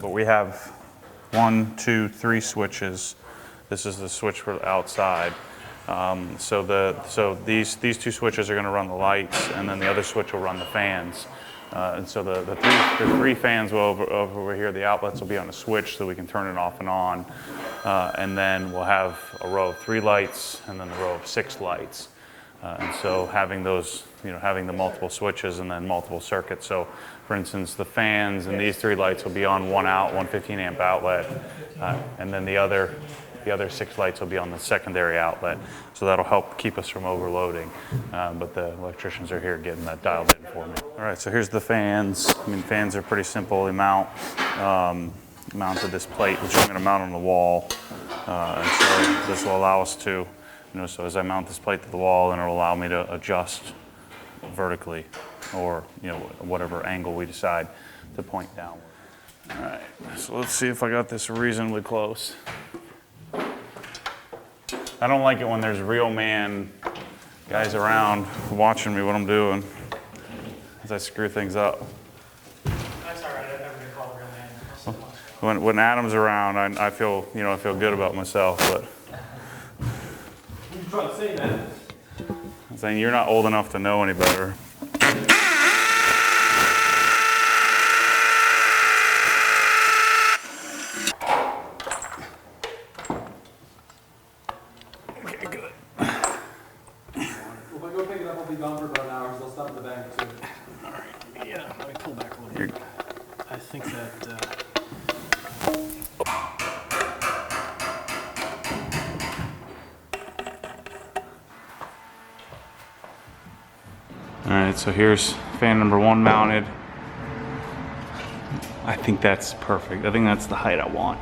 but we have 1, 2, 3 switches. This is the switch for the outside. So these 2 switches are going to run the lights, and then the other switch will run the fans. And so the 3 fans will over here, the outlets will be on a switch so we can turn it off and on. And then we'll have a row of 3 lights and then a row of 6 lights. And so having those, having the multiple switches and then multiple circuits. So for instance, the fans and these 3 lights will be on one 15 amp outlet. And then the other 6 lights will be on the secondary outlet. So that'll help keep us from overloading. But the electricians are here getting that dialed in for me. All right, so here's the fans. I mean, fans are pretty simple. They mount to this plate, which I'm going to mount on the wall. And so this will allow us to, so as I mount this plate to the wall, then it'll allow me to adjust vertically or, whatever angle we decide to point downward. All right, so let's see if I got this reasonably close. I don't like it when there's real man guys around watching me what I'm doing as I screw things up. That's all right. I've never been called real man. When Adam's around, I feel I feel good about myself. But What are you trying to say, man? I'm saying you're not old enough to know any better. Alright, so here's fan number 1 mounted. I think that's perfect. I think that's the height I want.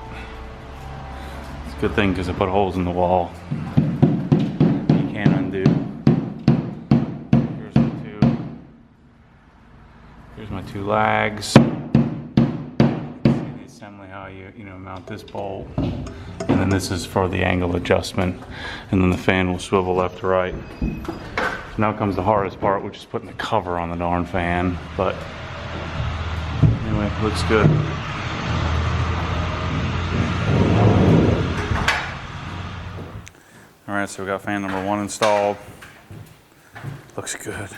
It's a good thing because I put holes in the wall. You can't undo. Here's my 2 lags. See the assembly, how you mount this bolt. And then this is for the angle adjustment. And then the fan will swivel left to right. Now comes the hardest part, which is putting the cover on the darn fan, but anyway, looks good. All right, so we got fan number 1 installed. Looks good.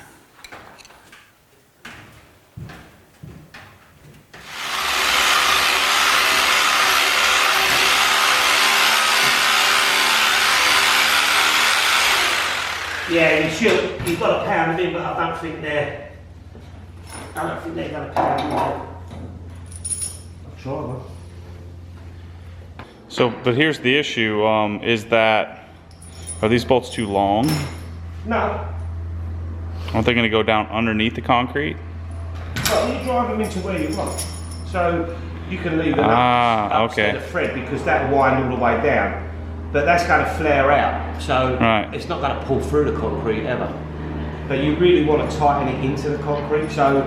Yeah, you should. You've got to pound them in, but I don't think they're going to pound them in. I'll try one. So, but here's the issue: is that are these bolts too long? No. Aren't they going to go down underneath the concrete? Well, you drive them into where you want, so you can leave them up to the thread because that will wind all the way down. But that's going to flare out, so it's not going to pull through the concrete ever. But you really want to tighten it into the concrete, so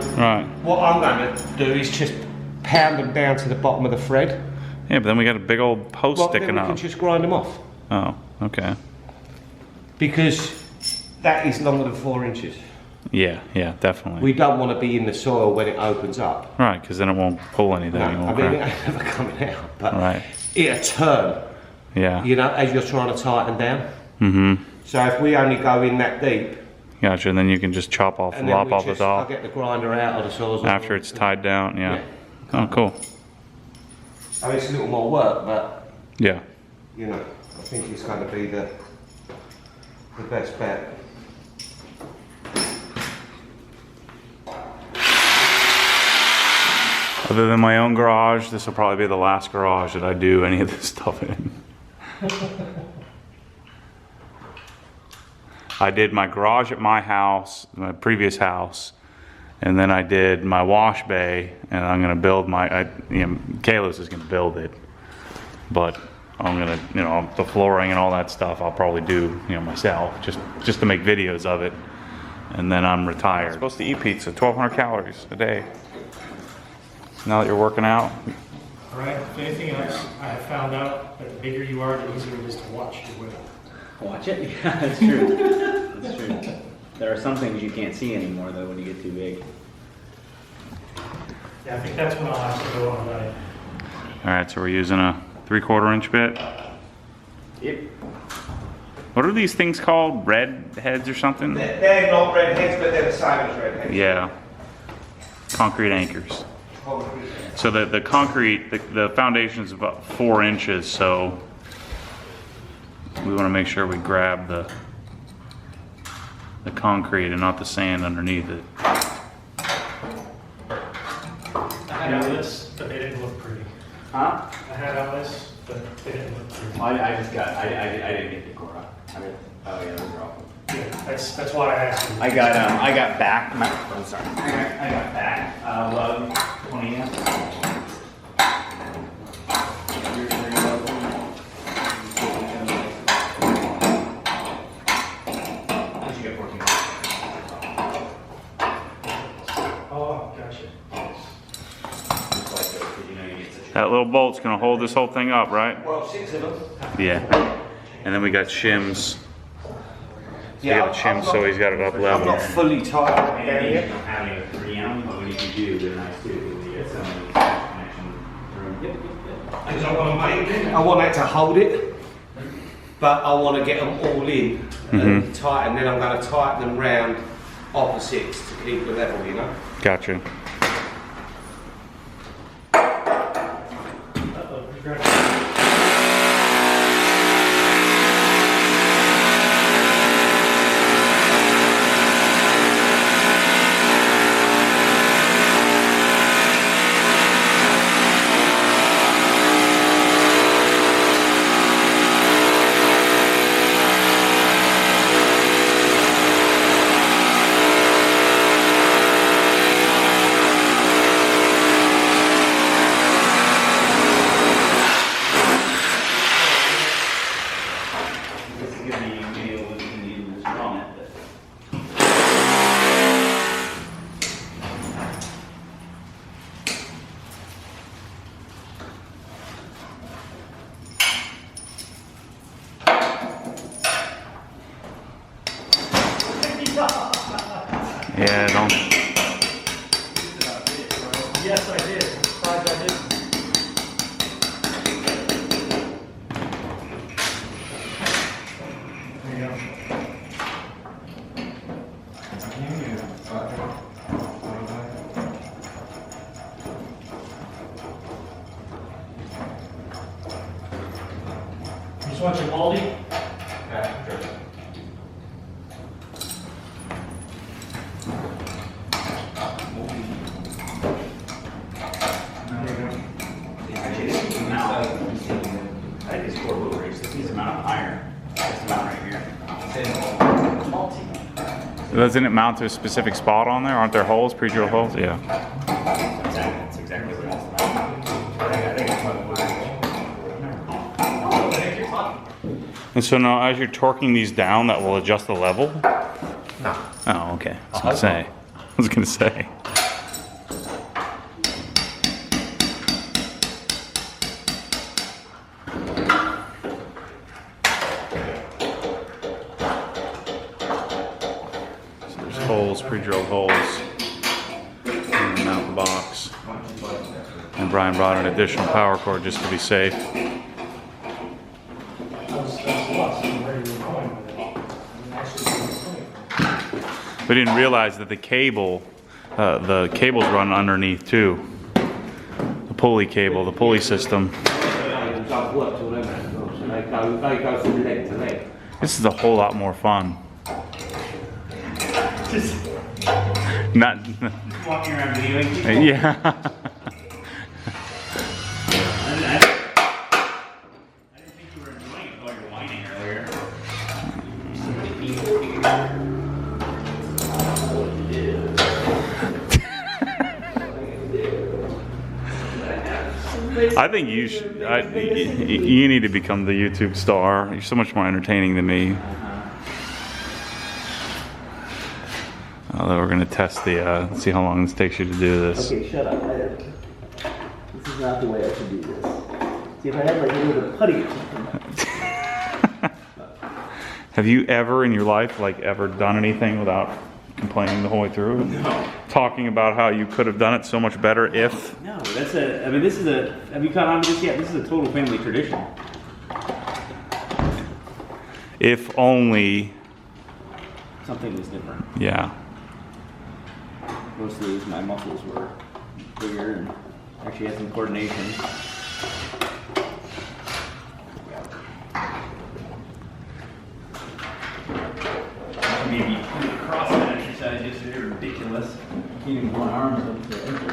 what I'm going to do is just pound them down to the bottom of the thread. Yeah, but then we got a big old post sticking then we up. can just grind them off. Oh, okay. Because that is longer than 4 inches. Yeah, definitely. We don't want to be in the soil when it opens up. Right, because then it won't pull anything. No, I mean, it ain't never coming out, but it'll turn. Yeah. As you're trying to tighten down. Mm-hmm. So if we only go in that deep. Gotcha, and then you can just lop off the top. I'll get the grinder out of the soil. After it's tied down, Oh, cool. I mean, it's a little more work, but yeah. I think it's going to be the best bet. Other than my own garage, this will probably be the last garage that I do any of this stuff in. I did my garage at my house, my previous house, and then I did my wash bay, and I'm gonna build Kalos is gonna build it, but I'm gonna, the flooring and all that stuff I'll probably do, myself, just to make videos of it, and then I'm retired. I'm supposed to eat pizza, 1,200 calories a day. Now that you're working out. All right, if anything else, I have found out that the bigger you are, the easier it is to watch your weight. Watch it? Yeah, that's true. That's true. There are some things you can't see anymore, though, when you get too big. Yeah, I think that's when I'll have to go on a diet. All right, so we're using a 3/4 inch bit. Yep. What are these things called? Red heads or something? They're not red heads, but they're the same as red heads. Yeah. Concrete anchors. So the concrete, the foundation is about 4 inches, so we want to make sure we grab the concrete and not the sand underneath it. I had on this, but they didn't look pretty. Huh? I had on this, but they didn't look pretty. I just got, I didn't get the Cora. Oh yeah, those are awful. Yeah, that's why I asked you. I got back. I'm sorry. I got back. Lug 20 amps. You get 14. Oh, gotcha. Just like those, 'cause you know you get such a. That little bolt's gonna hold this whole thing up, right? Well, 6 of them. Yeah. And then we got shims. Yeah, got a shim so he's got it up I'm level. not fully tight Maybe down you here. don't have a 3 amp, but when you do, they're nice too, because you get some of these connection through. Yep, yep. Because I want that to hold it, but I want to get them all in and tight, and then I'm going to tighten them round opposites to keep the level, you know? Gotcha. Uh-oh, you grabbed it. This is gonna be maybe what we can use this from it, but. Yeah, don't. Yes, I did. I'm surprised I didn't. There you go. You just want your Aldi? Actually, this amount, I think it's 4 wheel race. This needs amount of iron. This amount right here. Doesn't it mount to a specific spot on there? Aren't there holes, pre-drill holes? Yeah. That's exactly what it's about. I think it's And so now as you're torquing these down, that will adjust the level? No. Oh, okay. I was gonna say. So there's holes, pre-drilled holes in the mount box. And Brian brought an additional power cord just to be safe. That's lost where you were going with it. We didn't realize that the cables run underneath too. The pulley cable, the pulley system. I've worked all them out as well, so they go from leg to leg. This is a whole lot more fun. Not, walking around videoing people. yeah. I didn't think you were enjoying it while you were whining earlier. I think you should. You need to become the YouTube star. You're so much more entertaining than me. Although we're gonna test the. See how long this takes you to do this. Okay, shut up. This is not the way I should do this. See, if I had like a little bit of putty or something. Have you ever in your life ever done anything without complaining the whole way through. No. Talking about how you could have done it so much better if. No, that's a. I mean, this is a. Have you caught on to this yet? This is a total family tradition. If only. Something was different. Yeah. Mostly my muscles were bigger and actually had some coordination. Maybe CrossFit exercise yesterday are ridiculous. Keeping one arms up to the ankle.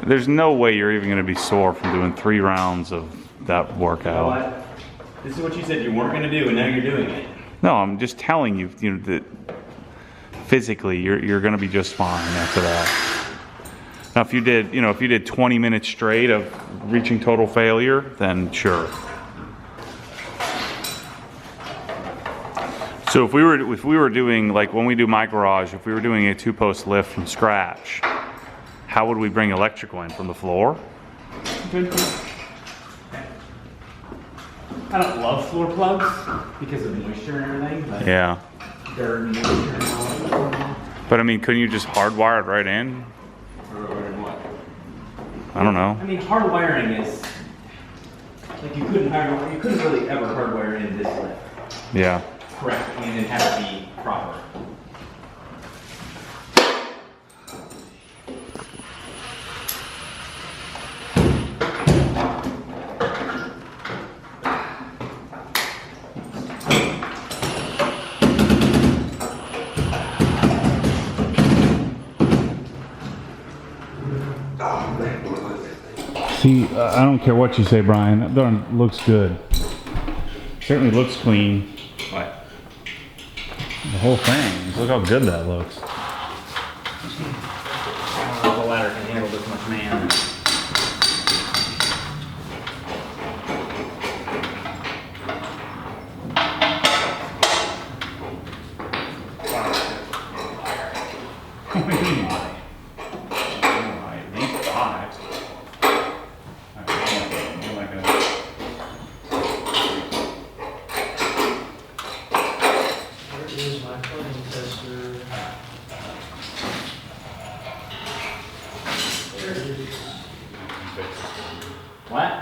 There's no way you're even going to be sore from doing 3 rounds of that You know workout. what? This is what you said you weren't going to do, and now you're doing it. No, I'm just telling you, you know, that physically you're going to be just fine after that. Now, if you did 20 minutes straight of reaching total failure, then sure. So if we were doing, like when we do my garage, if we were doing a 2-post lift from scratch, how would we bring electrical in from the floor? I don't love floor plugs because of moisture and everything, but Yeah. dirt and moisture and all that. But I mean, couldn't you just hardwire it right in? Or what? I don't know. I mean, hard wiring is like you couldn't really ever hardwire in this lift. Yeah. Correct, and then have it be proper. See, I don't care what you say, Brian. That darn looks good. Certainly looks clean. What? The whole thing. Look how good that looks. I don't know if the ladder can handle this much man. Where is my flame tester? There it is. What?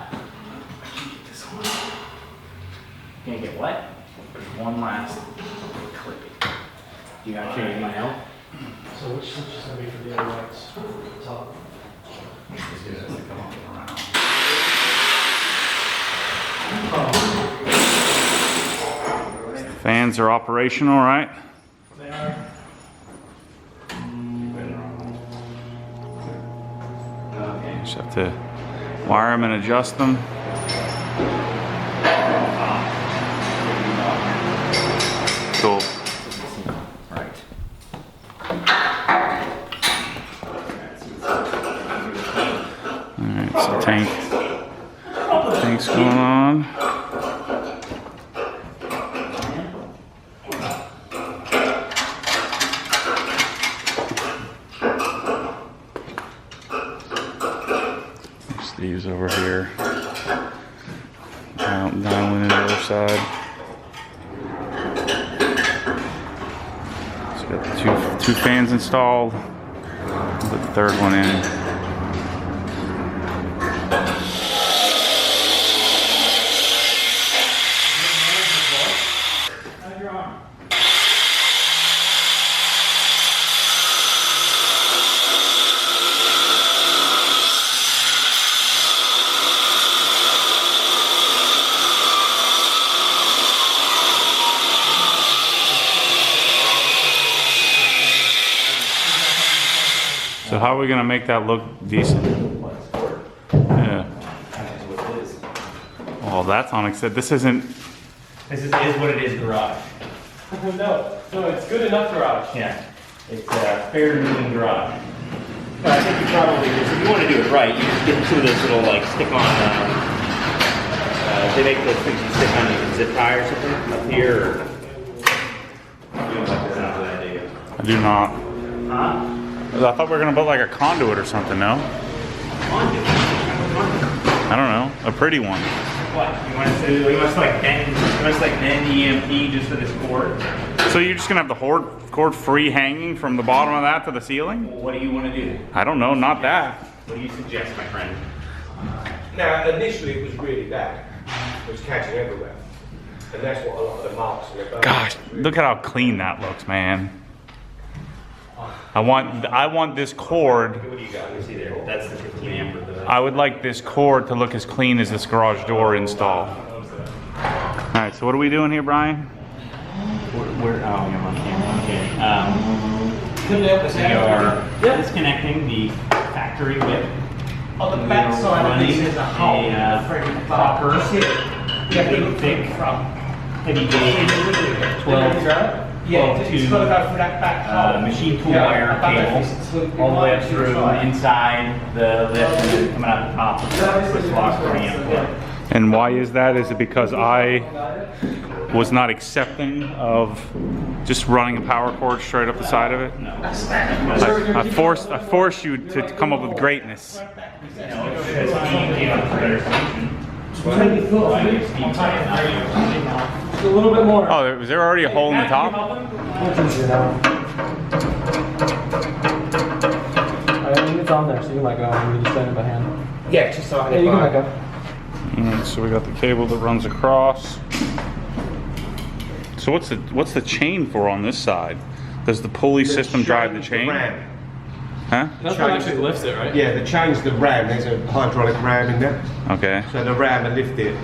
Can't get what? There's one last click. You actually need my help? So which switch is gonna be for the other lights? Top. Fans are operational, right? They are. Okay. Just have to wire them and adjust them. Cool. Right. Alright, so tank's going on. Steve's over here. Dialing in the other side. So got two fans installed. Put the third one in. How's your arm? So how are we gonna make that look decent? Yeah. That's what it is. Well, that's unacceptable. This isn't. This is what it is garage. No, it's good enough garage. Yeah. It's a fair moving garage. But I think you probably, if you want to do it right, you just get two of those little like stick on, they make those things you stick on, you can zip tie or something up here. Or, you don't like the sound of that, do you? I do not. Huh? I thought we were gonna put like a conduit or something. No. I don't know. A pretty one. What? You want to like bend the EMP just for this cord? So you're just gonna have the cord free hanging from the bottom of that to the ceiling? What do you want to do? I don't know, not that. What do you suggest, my friend? Now, initially it was really bad. It was catching everywhere. And that's what a lot of the marks in the bone. Gosh, look at how clean that looks, man. I want this cord. What do you got? Let me see there. That's the 15 amp of the... I would like this cord to look as clean as this garage door install. Alright, so what are we doing here, Brian? We're I'm on camera. Okay. We are disconnecting the factory whip. On the back side of this is a hole. Proper, big, thick, heavy gauge, 12 Yeah, it's got to go through that back hole. machine tool wire cable all the way up through inside the lift and then coming out the top of the switch lock 40 amp port. And why is that? Is it because I was not accepting of just running a power cord straight up the side of it? No. I forced you to come up with greatness. A little bit more. Oh, was there already a hole in the top? I think it's on there, so you might go and just stand it by hand. Yeah, just like Yeah, you can back up. Alright, so we got the cable that runs across. So what's the chain for on this side? Does the pulley system drive the chain? ram. Huh? That's what actually lifts it, right? Yeah, they changed the ram. There's a hydraulic ram in there. Okay. So the ram will lift it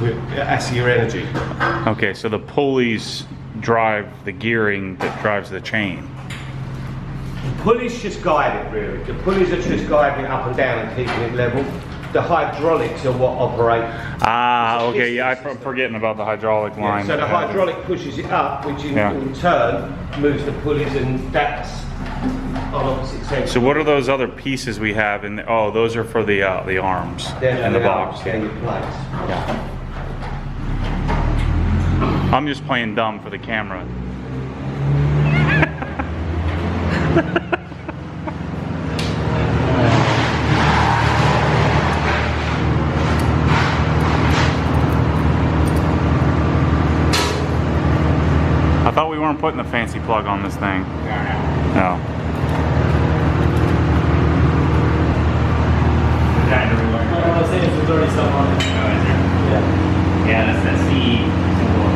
with that's your energy. Okay, so the pulleys drive the gearing that drives the chain. The pulleys just guide it, really. The pulleys are just guiding it up and down and keeping it level. The hydraulics are what operate. Ah, okay, yeah, I'm forgetting about the hydraulic line. So the hydraulic pushes it up, which in Yeah. turn moves the pulleys, and that's on opposite sides. So what are those other pieces we have in the, oh, those are for the arms and the box. Getting in place. Yeah. I'm just playing dumb for the camera. I thought we weren't putting the fancy plug on this thing. No. I was saying there's already stuff on it. Yeah, that's the C symbol.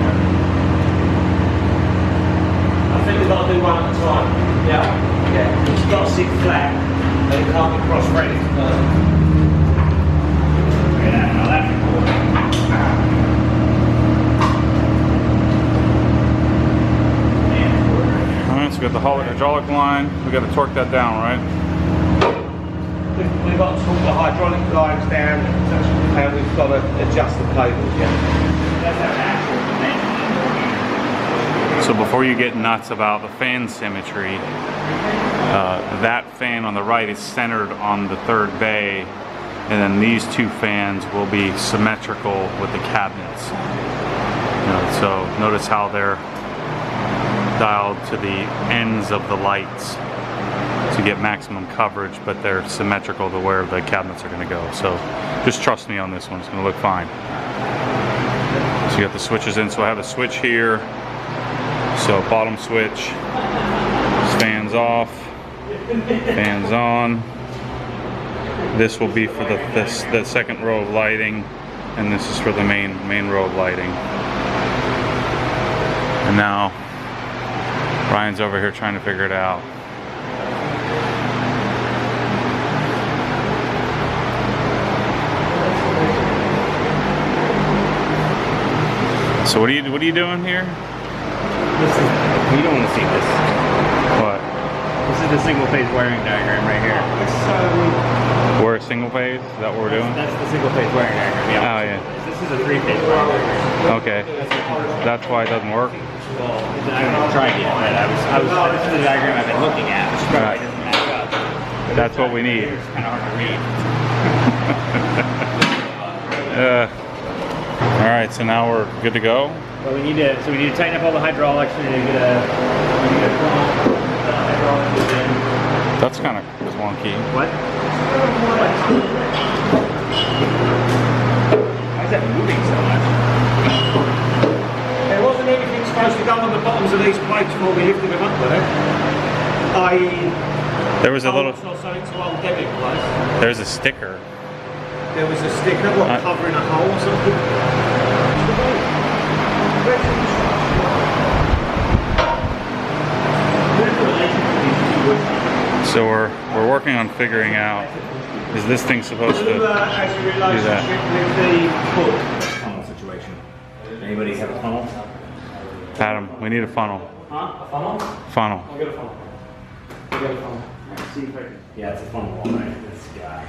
I think we've got to do one at a time. Yeah. Yeah. It's got to sit flat, and it can't be cross-threaded. Yeah, no, that's cool. Alright, so we got the hydraulic line. We got to torque that down, right? We've got to pull the hydraulic lines down, and we've got to adjust the cables. So before you get nuts about the fan symmetry, that fan on the right is centered on the third bay, and then these two fans will be symmetrical with the cabinets. So notice how they're dialed to the ends of the lights to get maximum coverage, but they're symmetrical to where the cabinets are going to go. So just trust me on this one, it's going to look fine. So you got the switches in, so I have a switch here. So bottom switch, fans off, fans on. This will be for the second row of lighting, and this is for the main row of lighting. And now Ryan's over here trying to figure it out. So what are you doing here? You don't want to see this. What? This is the single phase wiring diagram right here. We're a single phase? Is that what we're doing? That's the single phase wiring diagram. Yeah. Oh yeah. This is a 3-phase wiring diagram. Okay. That's why it doesn't work. Well, I haven't tried yet, but this is the diagram I've been looking at, which probably doesn't match up. But That's what we need. It's kind of hard to read. All right, so now we're good to go. Well, we need to tighten up all the hydraulics. We need to get a hydraulics in. That's kind of clunky. What? Why is that moving so much? There wasn't anything supposed to go on the bottoms of these plates before we lifted them up there. There was a little. Or something to hold them in place. There's a sticker. There was a sticker, what, covering a hole or something? So we're working on figuring out, is this thing supposed to do that? Funnel situation. Anybody have a funnel? Adam, we need a funnel. Huh? A funnel? Funnel. I'll get a funnel. I'll get a funnel. See if I can. Yeah, it's a funnel, all right. This guy.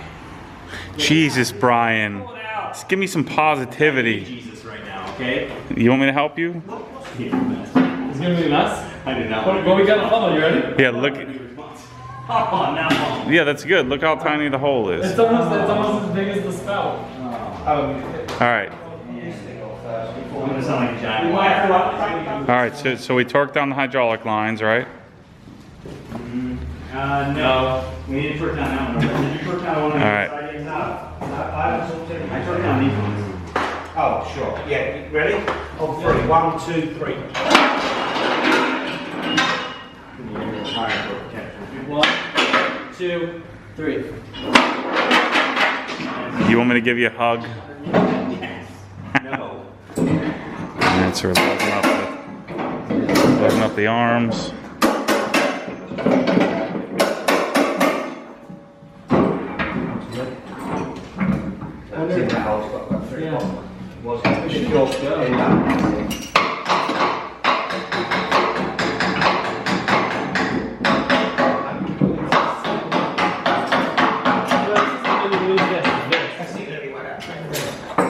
Jesus, Brian. Just give me some positivity. Jesus, right now, okay? You want me to help you? It's gonna be a mess. I do not. But we got a funnel. You ready? Yeah, look. Oh, now. Yeah, that's good. Look how tiny the hole is. It's almost as big as the spout. All right. I'm gonna sound like a giant. All right. So we torqued down the hydraulic lines, right? No. We need to torque down that one. Did you torque down one of the Alright. side ends? I torqued down these ones. Oh, sure. Yeah, ready? On three. 1, 2, 3. One, two, three. You want me to give you a hug? Yes. No. And sort of open up the arms.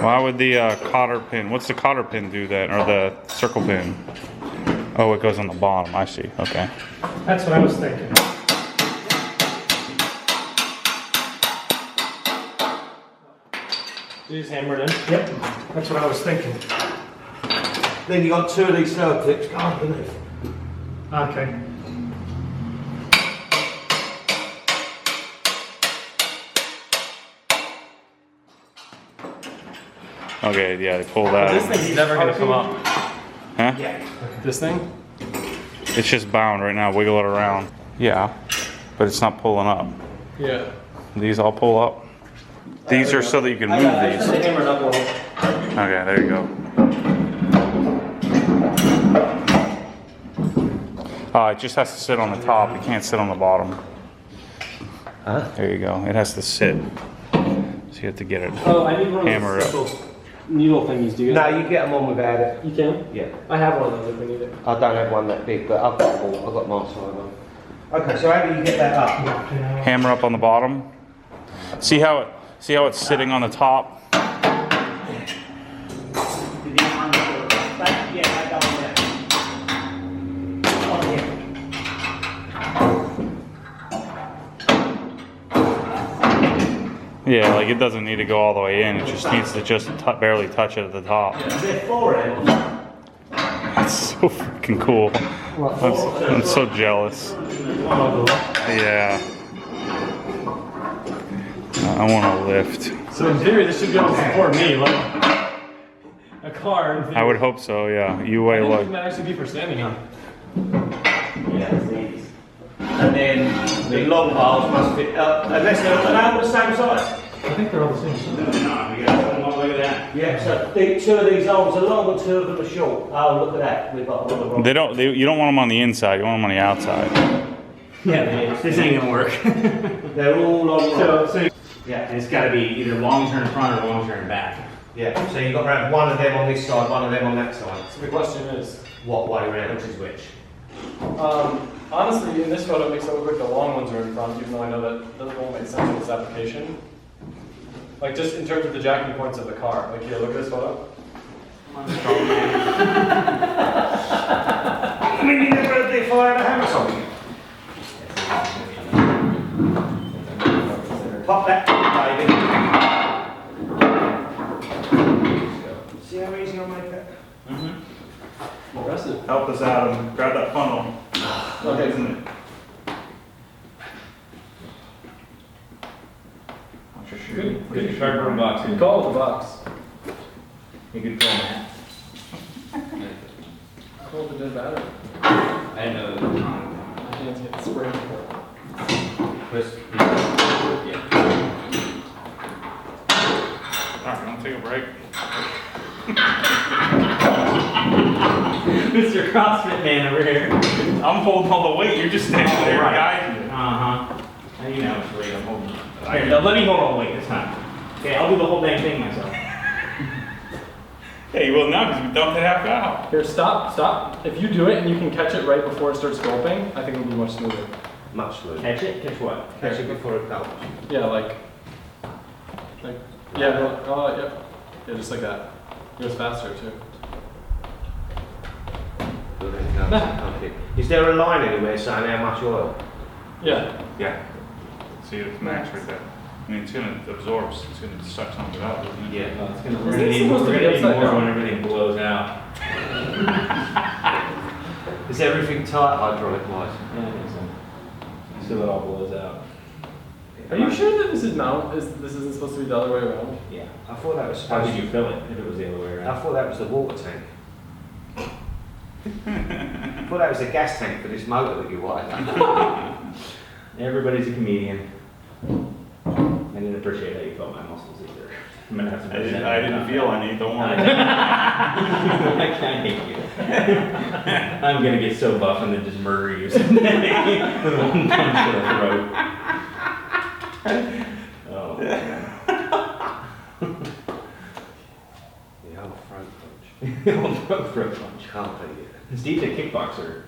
Why would the cotter pin, what's the cotter pin do that, or the circle pin? Oh, it goes on the bottom, I see, okay. That's what I was thinking. You just hammer it in? Yep. That's what I was thinking. Then you got 2 of these third clips go underneath. Okay. Okay, yeah, they pull that. This thing's never gonna come up. Huh? This thing? It's just bound right now, wiggle it around. Yeah, but it's not pulling up. Yeah. These all pull up? These are so that you can move these. Hammer it up a little. Okay, there you go. It just has to sit on the top. It can't sit on the bottom. There you go. It has to sit. So you have to get it. Oh, I need one Hammer of it those needle thingies. Do you? No, you get them on without it. You can? Yeah. I have one of those if we need it. I don't have one that big, but I've got one. I've got my size on. Okay, so how do you get that up? Hammer up on the bottom. See how it's sitting on the top? Yeah, like it doesn't need to go all the way in. It just needs to just barely touch it at the top. It's so freaking cool. I'm so jealous. Yeah. I want to lift. So in theory, this should be able to support me, like a car. In theory. I would hope so. Yeah. You weigh I think what? this might actually be for standing on. And then the long bars must fit up, unless they're all the same size. I think they're all the same. No, we gotta put them all over that. Yeah, so 2 of these arms are long and 2 of them are short. Oh, look at that. We've got one of them. You don't want them on the inside. You want them on the outside. Yeah, this ain't gonna work. They're all on. Yeah, and it's gotta be either long turn front or long turn back. Yeah, so you've got to have one of them on this side, one of them on that side. So the question is, What way round? Which is which? honestly, in this photo, it makes it look like the long ones are in front, even though I know that doesn't really make sense in this application. Like just in terms of the jacking points of the car. Like here, look at this photo. I mean, you never had the fire and a hammer something. Pop that, baby. See how easy I make that? Impressive. Help us out and grab that funnel. Okay. Isn't it? Watch your shoe. Good cardboard box. Good call with the box. You could call that. Hold did battery. I know. My hands get sprayed. Chris, Yeah. All right, you want to take a break? Mr. CrossFit man over here. I'm holding all the weight. You're just standing there Right. guiding me. Uh-huh. You know which weight I'm holding. Here, no, let me hold all the weight this time. Okay, I'll do the whole dang thing myself. Hey, you will now because we dumped it half out. Here, stop. If you do it and you can catch it right before it starts gulping, I think it'll be much smoother. much smoother. Catch it? Catch what? Catch it before it gulps. Yeah, yeah, just like that. It goes faster too. Okay. Is there a line anywhere saying how much oil? Yeah. Yeah. See, it's max right there. I mean, it's going to absorb, it's going to suck some of it out, isn't it? Yeah. It's gonna, Is we're this gonna need, supposed to we're be gonna need upside more down? when everything blows out. Is everything tight hydraulic wise? Yeah, I think so. So it all blows out. Are you sure that this isn't supposed to be the other way around? Yeah. I thought that was How supposed would you fill it if it was the other way I around? thought that was the water tank. I thought that was the gas tank for this motor that you wired up. Everybody's a comedian. I didn't appreciate how you felt my muscles either. I'm gonna have to. I didn't feel any, don't worry. I can't hate you. I'm gonna get so buff and then just murder you someday with one punch to the throat. Oh man. The old throat punch. Old throat punch. Can't beat it. Steve's a kickboxer.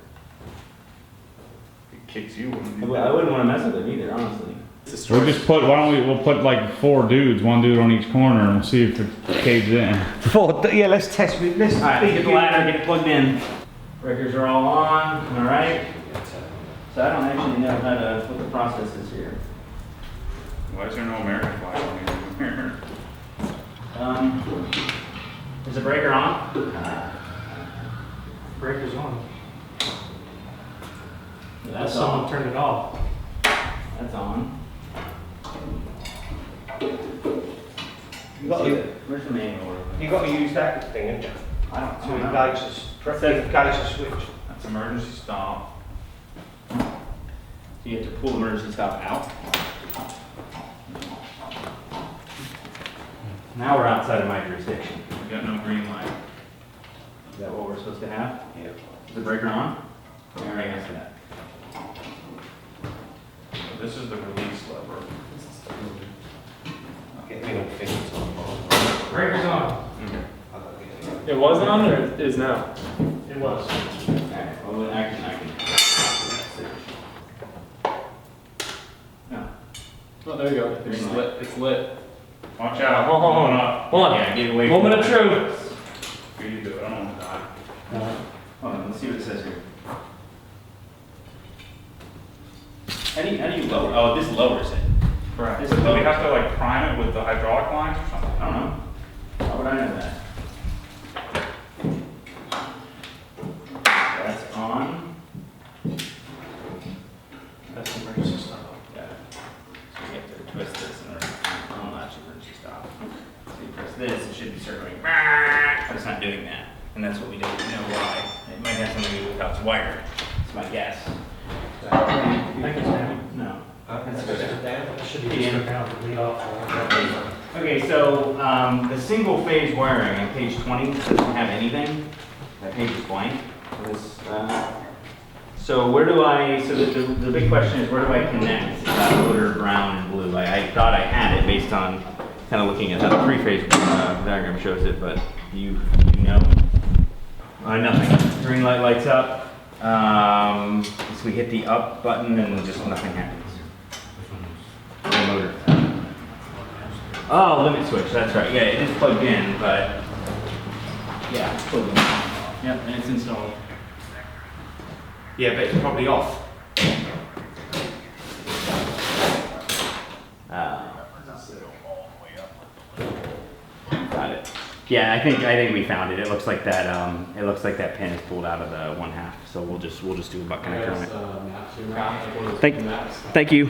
It kicks you when you I wouldn't want to mess with him either, honestly. We'll just put, we'll put like 4 dudes, 1 dude on each corner, and we'll see if it caves in. Yeah, let's test it. Let's Alright, let's get the ladder, get it plugged in. Breakers are all on, alright? So I don't actually know how to, what the process is here. Why is there no American flag on here? Is the breaker on? Breaker's on. That's on. turned it off. That's on. You got to, Where's the manual? you got to use that thing, haven't you? I don't To know. engage the switch. That's emergency stop. So you have to pull the emergency stop out. Now we're outside of my jurisdiction. We got no green light. Is that what we're supposed to have? Yeah. Is the breaker on? I already answered that. This is the release lever. Get me on fingers. Breaker's on. I don't get it. It was on or it is now? It was. Alright, well, I can. No. Oh, there you go. It's Green lit. It's lit. Watch out. Hold on. up. Hold on. Yeah, give away. Moment of truth. Here you do it. I don't want to die. Hold on, let's see what it says here. How do you lower? Oh, this lowers it. Right. This So do we lowers have to like prime it with the hydraulic lines or something? I don't know. How would I know that? That's on. That's the emergency stop. Yeah. So you have to twist this in order. Oh, that's emergency stop. So you press this, it should be circling. But it's not doing that. And that's what we don't know why. It might have something to do with how it's wired. It's my guess. No. Okay, so the single phase wiring on page 20 doesn't have anything. That page is blank. So where do I, so the big question is where do I connect motor brown and blue? I thought I had it based on kind of looking at how the three-phase diagram shows it, but you know? Nothing. Green light lights up. So we hit the up button and just nothing happens. The motor. Oh, limit switch, that's right. Yeah, it is plugged in, but yeah, it's plugged in. Yep, and it's installed. Yeah, but it's probably off. Got it. Yeah, I think we found it. It looks like that. It looks like that pin is pulled out of the 1/2. So we'll just do a butt connector on it. Thank you.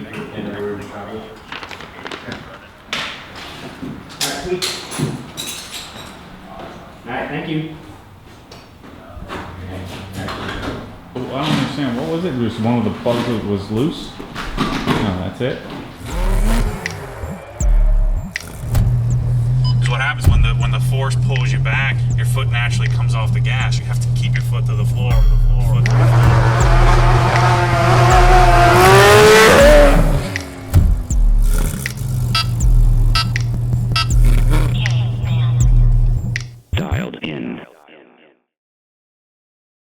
All right, thank you. understand. What was it? Just one of the plugs that was loose? No, that's it. Because what happens when the force pulls you back, your foot naturally comes off the gas. You have to keep your foot to the floor.